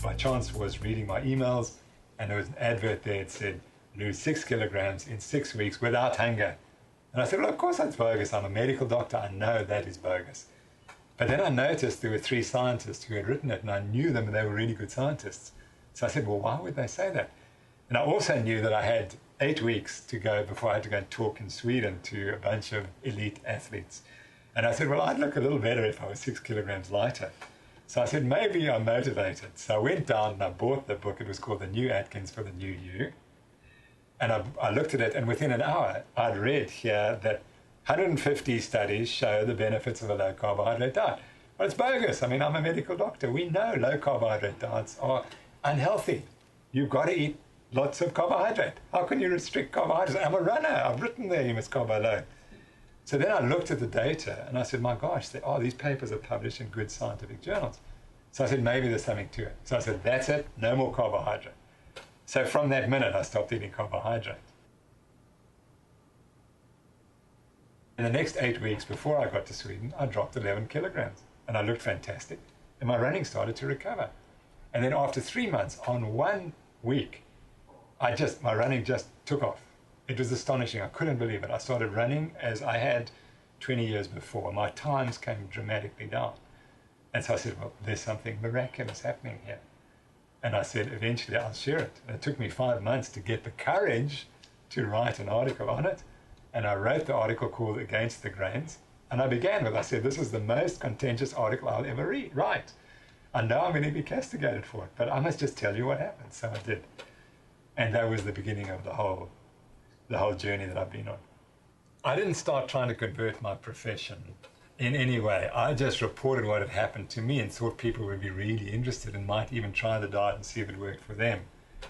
By chance was reading my emails, and there was an advert there that said, lose 6 kilograms in 6 weeks without hunger. And I said, well, of course that's bogus. I'm a medical doctor. I know that is bogus. But then I noticed there were 3 scientists who had written it, and I knew them, and they were really good scientists. So I said, well, why would they say that? And I also knew that I had 8 weeks to go before I had to go and talk in Sweden to a bunch of elite athletes. And I said, well, I'd look a little better if I was 6 kilograms lighter. So I said, maybe I'm motivated. So I went down and I bought the book. It was called The New Atkins for the New You. And I looked at it, and within an hour, I'd read here that 150 studies show the benefits of a low carbohydrate diet. Well, it's bogus. I mean, I'm a medical doctor. We know low carbohydrate diets are unhealthy. You've got to eat lots of carbohydrate. How can you restrict carbohydrates? I'm a runner. I've written there you must carbo low. So then I looked at the data and I said, my gosh, these papers are published in good scientific journals. So I said, maybe there's something to it. So I said, that's it, no more carbohydrate. So from that minute, I stopped eating carbohydrate. In the next 8 weeks before I got to Sweden, I dropped 11 kilograms and I looked fantastic. And my running started to recover. And then after 3 months, on 1 week, my running just took off. It was astonishing. I couldn't believe it. I started running as I had 20 years before. My times came dramatically down. And so I said, well, there's something miraculous happening here. And I said, eventually I'll share it. And it took me 5 months to get the courage to write an article on it. And I wrote the article called Against the Grains. And I began with, I said, this is the most contentious article I'll ever write. I know I'm going to be castigated for it, but I must just tell you what happened. So I did. And that was the beginning of the whole journey that I've been on. I didn't start trying to convert my profession in any way. I just reported what had happened to me and thought people would be really interested and might even try the diet and see if it worked for them.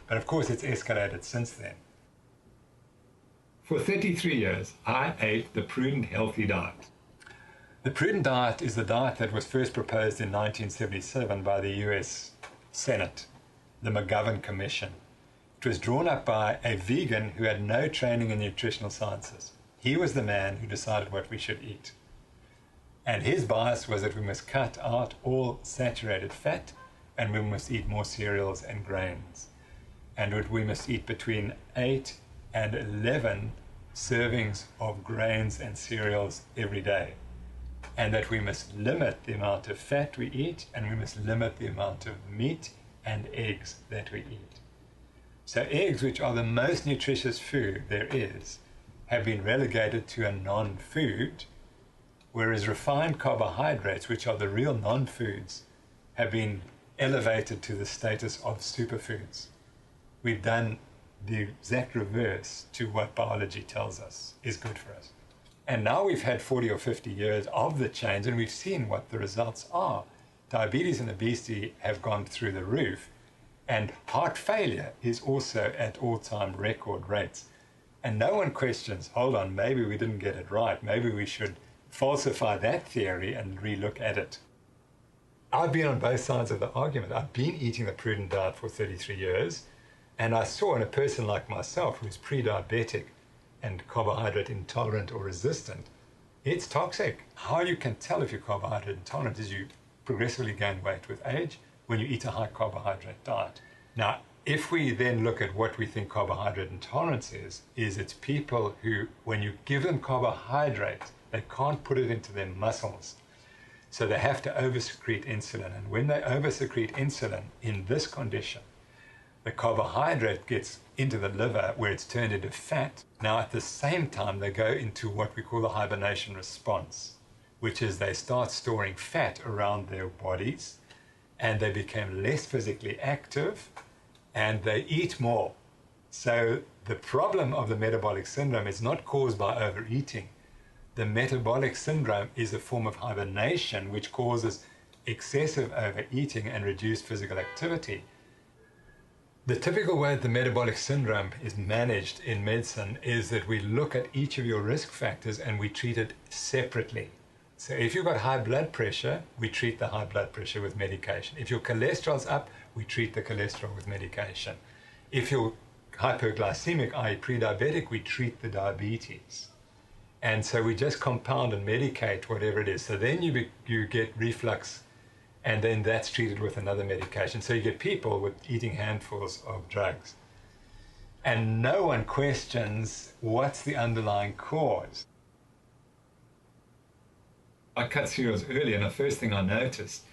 But of course it's escalated since then. For 33 years, I ate the prudent healthy diet. The prudent diet is the diet that was first proposed in 1977 by the US Senate, the McGovern Commission. It was drawn up by a vegan who had no training in nutritional sciences. He was the man who decided what we should eat. And his bias was that we must cut out all saturated fat and we must eat more cereals and grains. And that we must eat between 8 and 11 servings of grains and cereals every day. And that we must limit the amount of fat we eat and we must limit the amount of meat and eggs that we eat. So eggs, which are the most nutritious food there is, have been relegated to a non-food, whereas refined carbohydrates, which are the real non-foods, have been elevated to the status of superfoods. We've done the exact reverse to what biology tells us is good for us. And now we've had 40 or 50 years of the change, and we've seen what the results are. Diabetes and obesity have gone through the roof. And heart failure is also at all-time record rates. And no one questions, hold on, maybe we didn't get it right. Maybe we should falsify that theory and relook at it. I've been on both sides of the argument. I've been eating the prudent diet for 33 years, and I saw in a person like myself who's pre-diabetic and carbohydrate intolerant or resistant, it's toxic. How you can tell if you're carbohydrate intolerant is you progressively gain weight with age when you eat a high carbohydrate diet. Now, if we then look at what we think carbohydrate intolerance is it's people who, when you give them carbohydrate, they can't put it into their muscles. So they have to oversecrete insulin. And when they oversecrete insulin in this condition, the carbohydrate gets into the liver where it's turned into fat. Now, at the same time, they go into what we call the hibernation response, which is they start storing fat around their bodies, and they become less physically active, and they eat more. So the problem of the metabolic syndrome is not caused by overeating. The metabolic syndrome is a form of hibernation which causes excessive overeating and reduced physical activity. The typical way that the metabolic syndrome is managed in medicine is that we look at each of your risk factors and we treat it separately. So if you've got high blood pressure, we treat the high blood pressure with medication. If your cholesterol's up, we treat the cholesterol with medication. If you're hypoglycemic, i.e. pre-diabetic, we treat the diabetes. And so we just compound and medicate whatever it is. So then you get reflux, and then that's treated with another medication. So you get people with eating handfuls of drugs. And no one questions what's the underlying cause. I cut cereals early, and the first thing I noticed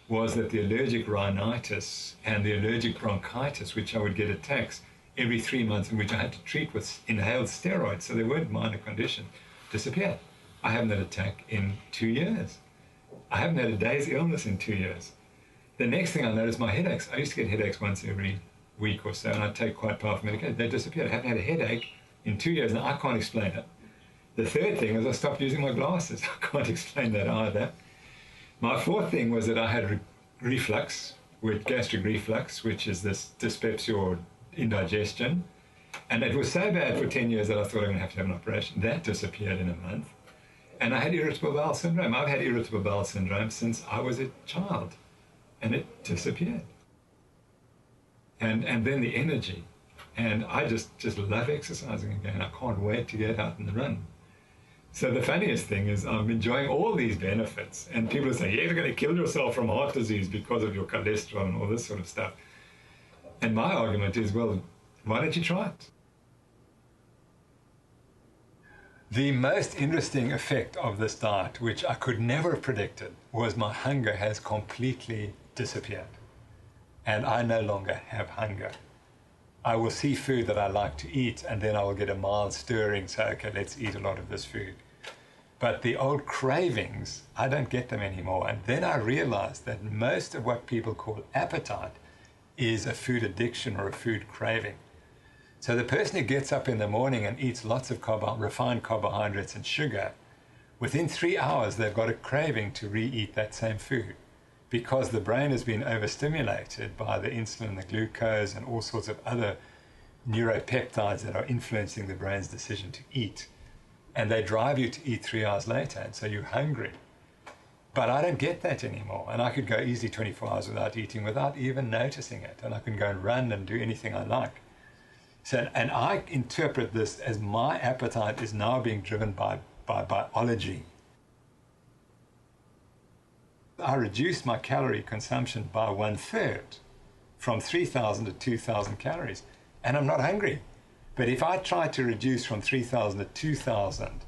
was that the allergic rhinitis and the allergic bronchitis, which I would get attacks every 3 months and which I had to treat with inhaled steroids, so they weren't minor conditions, disappeared. I haven't had an attack in 2 years. I haven't had a day's illness in 2 years. The next thing I noticed, my headaches. I used to get headaches once every week or so, and I'd take quite powerful medication. They disappeared. I haven't had a headache in 2 years, and I can't explain it. The third thing is I stopped using my glasses. I can't explain that either. My fourth thing was that I had reflux, with gastric reflux, which is this dyspepsia or indigestion. And it was so bad for 10 years that I thought I'm going to have an operation. That disappeared in a month. And I had irritable bowel syndrome. I've had irritable bowel syndrome since I was a child, and it disappeared. And then the energy. And I just love exercising again. I can't wait to get out and run. So the funniest thing is I'm enjoying all these benefits, and people are saying, you're going to kill yourself from heart disease because of your cholesterol and all this sort of stuff. And my argument is, well, why don't you try it? The most interesting effect of this diet, which I could never have predicted, was my hunger has completely disappeared. And I no longer have hunger. I will see food that I like to eat, and then I will get a mild stirring, say, okay, let's eat a lot of this food. But the old cravings, I don't get them anymore. And then I realized that most of what people call appetite is a food addiction or a food craving. So the person who gets up in the morning and eats lots of refined carbohydrates and sugar, within 3 hours they've got a craving to re-eat that same food, because the brain has been overstimulated by the insulin and the glucose and all sorts of other neuropeptides that are influencing the brain's decision to eat. And they drive you to eat 3 hours later, and so you're hungry. But I don't get that anymore. And I could go easily 24 hours without eating, without even noticing it. And I can go and run and do anything I like. So, and I interpret this as my appetite is now being driven by biology. I reduced my calorie consumption by 1/3, from 3,000 to 2,000 calories, and I'm not hungry. But if I try to reduce from 3,000 to 2,000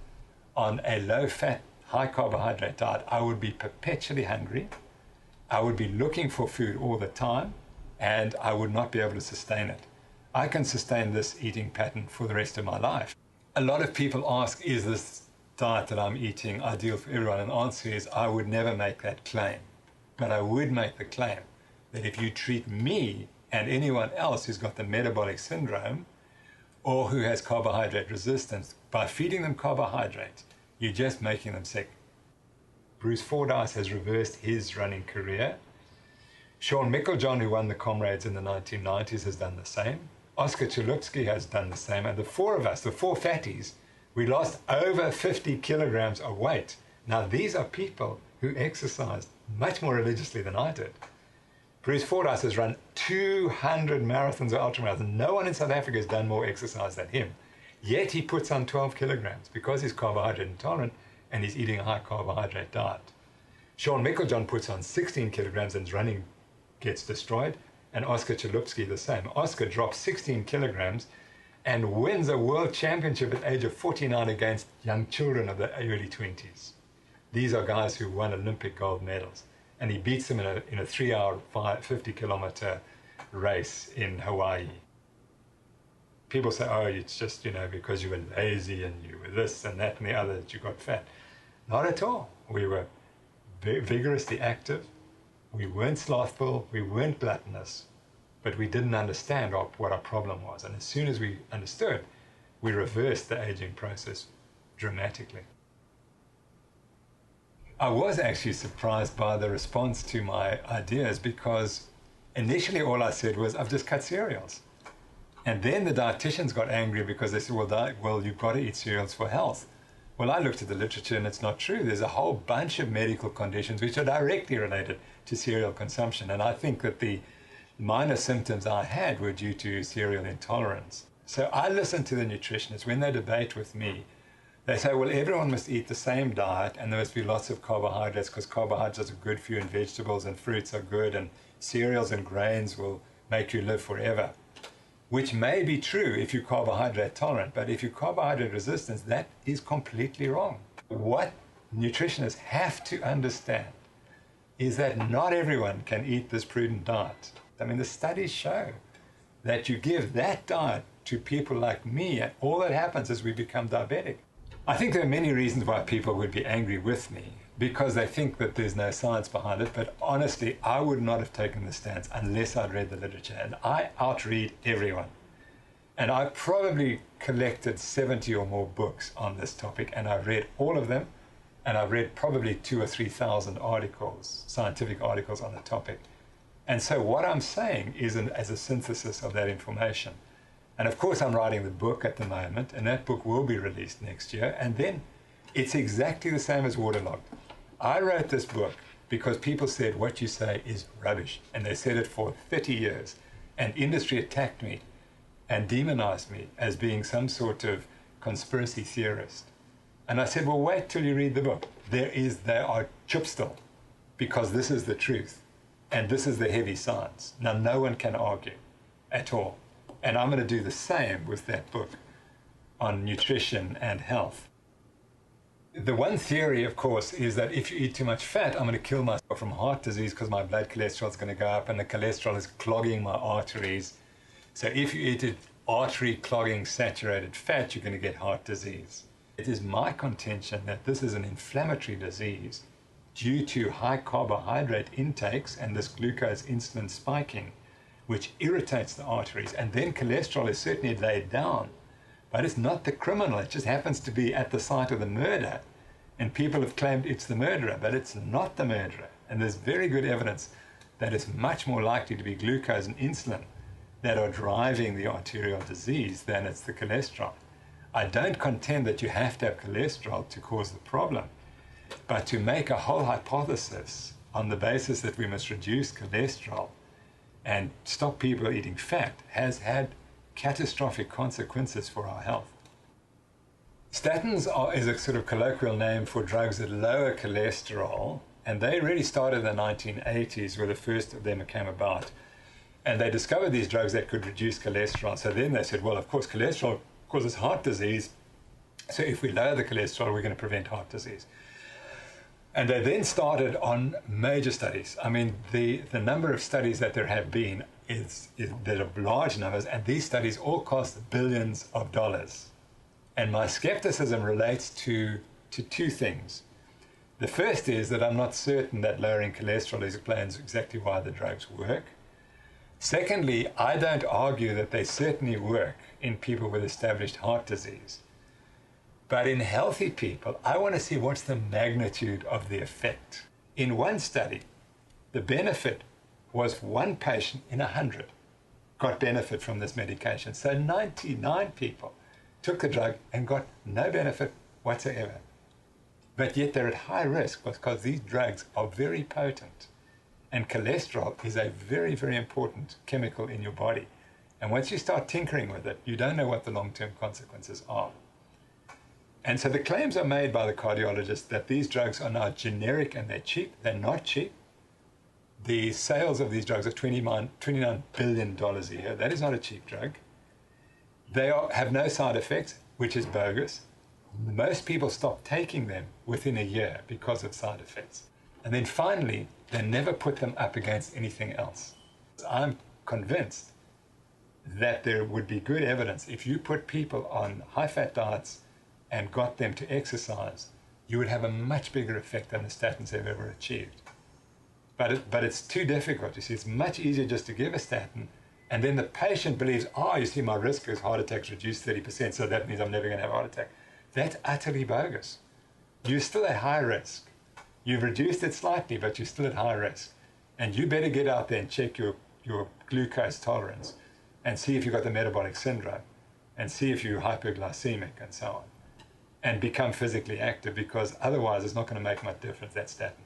on a low-fat, high-carbohydrate diet, I would be perpetually hungry. I would be looking for food all the time, and I would not be able to sustain it. I can sustain this eating pattern for the rest of my life. A lot of people ask, is this diet that I'm eating ideal for everyone? And the answer is, I would never make that claim. But I would make the claim that if you treat me and anyone else who's got the metabolic syndrome or who has carbohydrate resistance, by feeding them carbohydrates, you're just making them sick. Bruce Fordyce has reversed his running career. Sean Mickeljohn, who won the Comrades in the 1990s, has done the same. Oscar Chalupsky has done the same. And the four of us, the four fatties, we lost over 50 kilograms of weight. Now, these are people who exercised much more religiously than I did. Bruce Fordyce has run 200 marathons or ultramarathons. No one in South Africa has done more exercise than him. Yet he puts on 12 kilograms because he's carbohydrate intolerant and he's eating a high carbohydrate diet. Sean Mickeljohn puts on 16 kilograms and his running gets destroyed. And Oscar Chalupsky the same. Oscar drops 16 kilograms and wins a world championship at the age of 49 against young children of the early 20s. These are guys who won Olympic gold medals. And he beats them in a 3-hour, 50-kilometer race in Hawaii. People say, oh, it's just, because you were lazy and you were this and that and the other that you got fat. Not at all. We were vigorously active. We weren't slothful. We weren't gluttonous. But we didn't understand what our problem was. And as soon as we understood, we reversed the aging process dramatically. I was actually surprised by the response to my ideas, because initially all I said was, I've just cut cereals. And then the dietitians got angry because they said, well, you've got to eat cereals for health. Well, I looked at the literature and it's not true. There's a whole bunch of medical conditions which are directly related to cereal consumption. And I think that the minor symptoms I had were due to cereal intolerance. So I listen to the nutritionists when they debate with me. They say, well, everyone must eat the same diet and there must be lots of carbohydrates because carbohydrates are good for you and vegetables and fruits are good and cereals and grains will make you live forever. Which may be true if you're carbohydrate tolerant, but if you're carbohydrate resistant, that is completely wrong. What nutritionists have to understand is that not everyone can eat this prudent diet. I mean, the studies show that you give that diet to people like me, and all that happens is we become diabetic. I think there are many reasons why people would be angry with me, because they think that there's no science behind it, but honestly, I would not have taken the stance unless I'd read the literature, and I outread everyone. And I probably collected 70 or more books on this topic, and I've read all of them, and I've read probably 2,000 or 3,000 articles, scientific articles on the topic. And so what I'm saying is as a synthesis of that information. And of course, I'm writing the book at the moment, and that book will be released next year. And then it's exactly the same as Waterlogged. I wrote this book because people said what you say is rubbish. And they said it for 30 years. And industry attacked me and demonized me as being some sort of conspiracy theorist. And I said, well, wait till you read the book. They are chup still, because this is the truth. And this is the heavy science. Now, no one can argue at all. And I'm going to do the same with that book on nutrition and health. The one theory, of course, is that if you eat too much fat, I'm going to kill myself from heart disease because my blood cholesterol is going to go up and the cholesterol is clogging my arteries. So if you eat artery clogging saturated fat, you're going to get heart disease. It is my contention that this is an inflammatory disease due to high carbohydrate intakes and this glucose insulin spiking, which irritates the arteries. And then cholesterol is certainly laid down, but it's not the criminal. It just happens to be at the site of the murder. And people have claimed it's the murderer, but it's not the murderer. And there's very good evidence that it's much more likely to be glucose and insulin that are driving the arterial disease than it's the cholesterol. I don't contend that you have to have cholesterol to cause the problem, but to make a whole hypothesis on the basis that we must reduce cholesterol and stop people eating fat has had catastrophic consequences for our health. Statins is a sort of colloquial name for drugs that lower cholesterol, and they really started in the 1980s where the first of them came about. And they discovered these drugs that could reduce cholesterol. So then they said, well, of course, cholesterol causes heart disease. So if we lower the cholesterol, we're going to prevent heart disease. And they then started on major studies. I mean, the number of studies that there have been there are large numbers, and these studies all cost billions of dollars. And my skepticism relates to two things. The first is that I'm not certain that lowering cholesterol explains exactly why the drugs work. Secondly, I don't argue that they certainly work in people with established heart disease. But in healthy people, I want to see what's the magnitude of the effect. In one study, the benefit was one patient in 100 got benefit from this medication. So 99 people took the drug and got no benefit whatsoever. But yet they're at high risk because these drugs are very potent. And cholesterol is a very, very important chemical in your body. And once you start tinkering with it, you don't know what the long-term consequences are. And so the claims are made by the cardiologists that these drugs are now generic and they're cheap. They're not cheap. The sales of these drugs are $29 billion a year. That is not a cheap drug. They have no side effects, which is bogus. Most people stop taking them within a year because of side effects. And then finally, they never put them up against anything else. I'm convinced that there would be good evidence if you put people on high-fat diets and got them to exercise, you would have a much bigger effect than the statins have ever achieved. But it's too difficult. You see, it's much easier just to give a statin, and then the patient believes, oh, you see, my risk is heart attacks reduced 30%, so that means I'm never going to have a heart attack. That's utterly bogus. You're still at high risk. You've reduced it slightly, but you're still at high risk. And you better get out there and check your glucose tolerance and see if you've got the metabolic syndrome and see if you're hypoglycemic and so on. And become physically active, because otherwise it's not going to make much difference, that statin.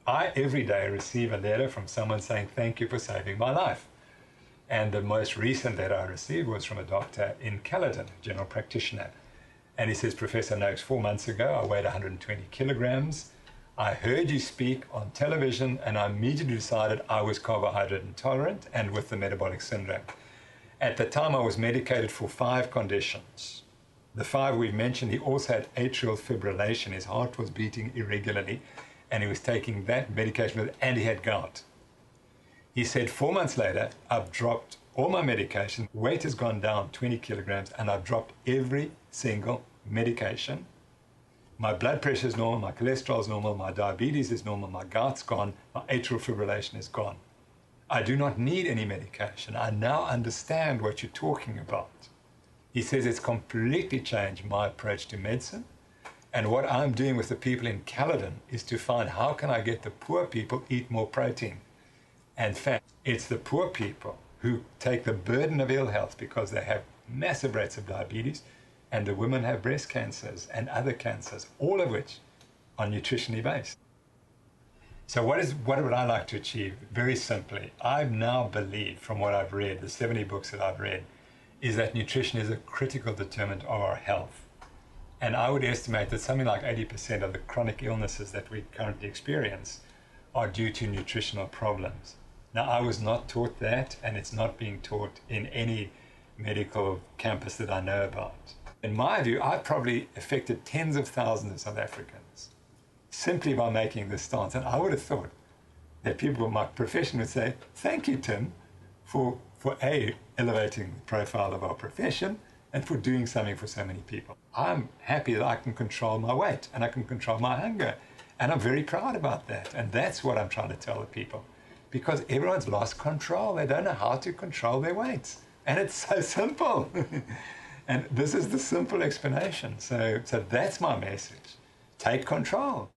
I every day receive a letter from someone saying, thank you for saving my life. And the most recent letter I received was from a doctor in Caledon, a general practitioner. And he says, Professor Noakes, 4 months ago, I weighed 120 kilograms. I heard you speak on television, and I immediately decided I was carbohydrate intolerant and with the metabolic syndrome. At the time, I was medicated for 5 conditions. The 5 we mentioned, he also had atrial fibrillation. His heart was beating irregularly, and he was taking that medication, and he had gout. He said 4 months later, I've dropped all my medication, weight has gone down 20 kilograms, and I've dropped every single medication. My blood pressure is normal, my cholesterol is normal, my diabetes is normal, my gout's gone, my atrial fibrillation is gone. I do not need any medication. I now understand what you're talking about. He says it's completely changed my approach to medicine. And what I'm doing with the people in Caledon is to find how can I get the poor people eat more protein and fat. It's the poor people who take the burden of ill health because they have massive rates of diabetes, and the women have breast cancers and other cancers, all of which are nutritionally based. So what would I like to achieve? Very simply, I now believe from what I've read, the 70 books that I've read, is that nutrition is a critical determinant of our health. And I would estimate that something like 80% of the chronic illnesses that we currently experience are due to nutritional problems. Now, I was not taught that, and it's not being taught in any medical campus that I know about. In my view, I've probably affected tens of thousands of South Africans simply by making this stance. And I would have thought that people in my profession would say, thank you, Tim, for A, elevating the profile of our profession, and for doing something for so many people. I'm happy that I can control my weight and I can control my hunger. And I'm very proud about that. And that's what I'm trying to tell the people. Because everyone's lost control. They don't know how to control their weights. And it's so simple. And this is the simple explanation. So that's my message. Take control.